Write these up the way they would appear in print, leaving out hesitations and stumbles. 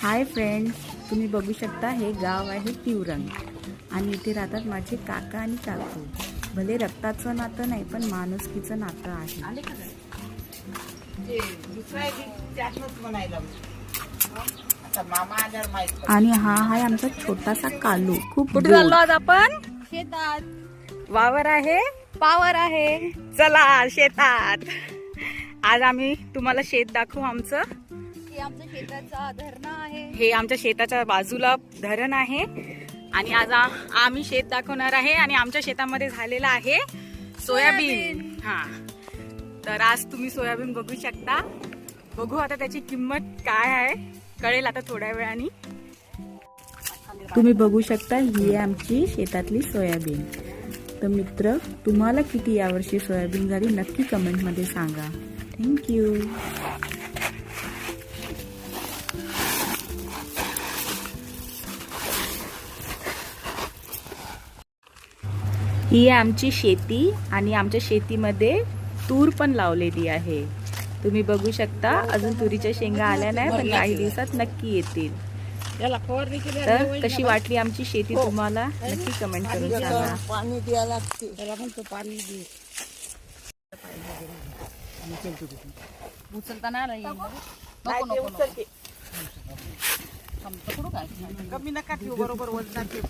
Hi friends, तुम्ही बघू शकता हे गाव आहे तिवरंग आणि इथे राहतात माझे काका आणि काकू. भले रक्ताचं नातं नाही पण माणुसकीचं नातं आहे. आणि हा आहे आमचा छोटासा कालू. खूप कुठे चाललो आज आपण? शेतात. वावर आहे, पावर आहे. चला शेतात. आज आम्ही तुम्हाला शेत दाखवू आमचं. हे आमच्या शेताचा धरण आहे. हे आमच्या शेताच्या बाजूला धरण आहे आणि आज आम्ही शेत दाखवणार आहे आणि आमच्या शेतामध्ये झालेला आहे सोयाबीन. हा, तर आज तुम्ही सोयाबीन बघू शकता. बघू आता त्याची किंमत काय आहे, कळेल आता थोड्या वेळाने. तुम्ही बघू शकता ही आहे आमची शेतातली सोयाबीन. तर मित्र, तुम्हाला किती यावर्षी सोयाबीन झाली नक्की कमेंट मध्ये सांगा. थँक्यू. ही आहे आमची शेती आणि आमच्या शेतीमध्ये तूर पण लावलेली आहे. तुम्ही बघू शकता. अजून तुरीच्या शेंगा आल्या नाही पण काही दिवसात नक्की येतील. तर कशी वाटली आमची शेती तुम्हाला नक्की कमेंट करून सांगा. पाणी द्यायला लागते. त्याला म्हणतो पाणी दे. उचलताना कमी नका ठेवू, बरोबर वजनात ठेव.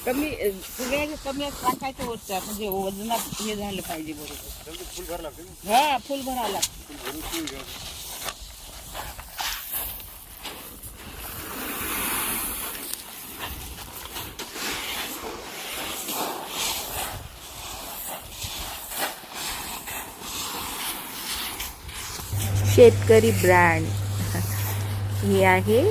कमी कमी टाकायचं होत म्हणजे वजनात हे झालं पाहिजे बरोबर. हा, फुल भरावं लागतं. शेतकरी ब्रँड हे आहे